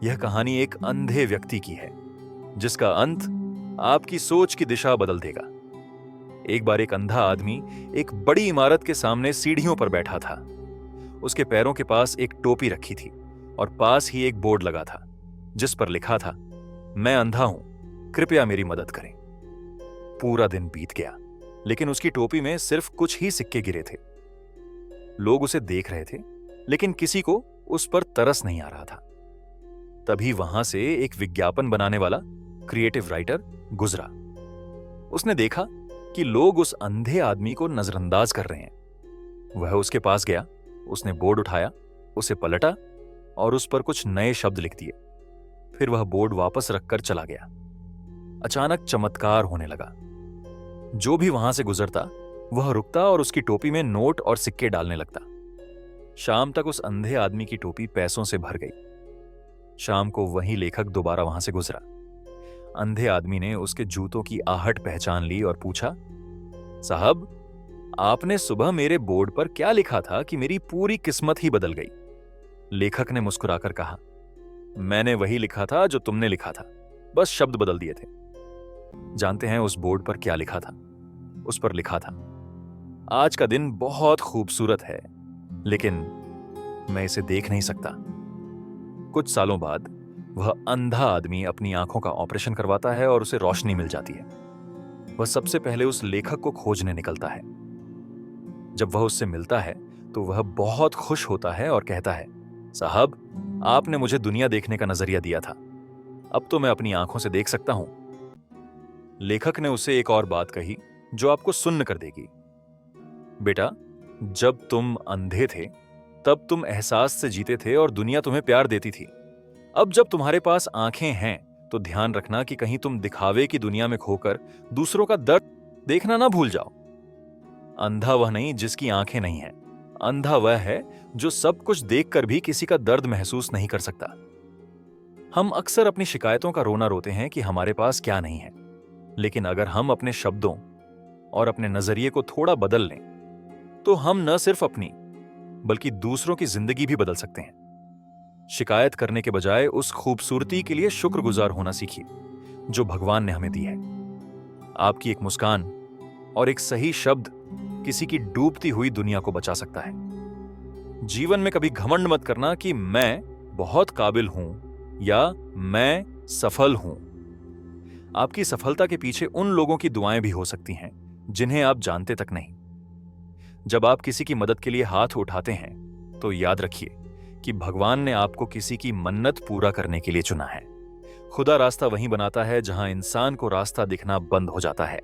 यह कहानी एक अंधे व्यक्ति की है जिसका अंत आपकी सोच की दिशा बदल देगा। एक बार एक अंधा आदमी एक बड़ी इमारत के सामने सीढ़ियों पर बैठा था। उसके पैरों के पास एक टोपी रखी थी और पास ही एक बोर्ड लगा था जिस पर लिखा था, मैं अंधा हूं, कृपया मेरी मदद करें। पूरा दिन बीत गया लेकिन उसकी टोपी में सिर्फ कुछ ही सिक्के गिरे थे। लोग उसे देख रहे थे लेकिन किसी को उस पर तरस नहीं आ रहा था। तभी वहां से एक विज्ञापन बनाने वाला क्रिएटिव राइटर गुजरा। उसने देखा कि लोग उस अंधे आदमी को नजरअंदाज कर रहे हैं। वह उसके पास गया, उसने बोर्ड उठाया, उसे पलटा और उस पर कुछ नए शब्द लिख दिए। फिर वह बोर्ड वापस रखकर चला गया। अचानक चमत्कार होने लगा। जो भी वहां से गुजरता वह रुकता और उसकी टोपी में नोट और सिक्के डालने लगता। शाम तक उस अंधे आदमी की टोपी पैसों से भर गई। शाम को वही लेखक दोबारा वहां से गुजरा। अंधे आदमी ने उसके जूतों की आहट पहचान ली और पूछा, साहब, आपने सुबह मेरे बोर्ड पर क्या लिखा था कि मेरी पूरी किस्मत ही बदल गई? लेखक ने मुस्कुराकर कहा, मैंने वही लिखा था जो तुमने लिखा था, बस शब्द बदल दिए थे। जानते हैं उस बोर्ड पर क्या लिखा था? उस पर लिखा था, आज का दिन बहुत खूबसूरत है लेकिन मैं इसे देख नहीं सकता। कुछ सालों बाद वह अंधा आदमी अपनी आंखों का ऑपरेशन करवाता है और उसे रोशनी मिल जाती है। वह सबसे पहले उस लेखक को खोजने निकलता है। जब वह उससे मिलता है तो वह बहुत खुश होता है और कहता है, साहब, आपने मुझे दुनिया देखने का नजरिया दिया था, अब तो मैं अपनी आंखों से देख सकता हूं। लेखक ने उसे एक और बात कही जो आपको सुन्न कर देगी। बेटा, जब तुम अंधे थे तब तुम एहसास से जीते थे और दुनिया तुम्हें प्यार देती थी। अब जब तुम्हारे पास आंखें हैं तो ध्यान रखना कि कहीं तुम दिखावे की दुनिया में खोकर दूसरों का दर्द देखना ना भूल जाओ। अंधा वह नहीं जिसकी आंखें नहीं हैं, अंधा वह है जो सब कुछ देखकर भी किसी का दर्द महसूस नहीं कर सकता। हम अक्सर अपनी शिकायतों का रोना रोते हैं कि हमारे पास क्या नहीं है, लेकिन अगर हम अपने शब्दों और अपने नजरिए को थोड़ा बदल लें तो हम न सिर्फ अपनी बल्कि दूसरों की जिंदगी भी बदल सकते हैं। शिकायत करने के बजाय उस खूबसूरती के लिए शुक्रगुजार होना सीखिए जो भगवान ने हमें दी है। आपकी एक मुस्कान और एक सही शब्द किसी की डूबती हुई दुनिया को बचा सकता है। जीवन में कभी घमंड मत करना कि मैं बहुत काबिल हूं या मैं सफल हूं। आपकी सफलता के पीछे उन लोगों की दुआएं भी हो सकती हैं जिन्हें आप जानते तक नहीं। जब आप किसी की मदद के लिए हाथ उठाते हैं तो याद रखिए कि भगवान ने आपको किसी की मन्नत पूरा करने के लिए चुना है। खुदा रास्ता वहीं बनाता है जहां इंसान को रास्ता दिखना बंद हो जाता है।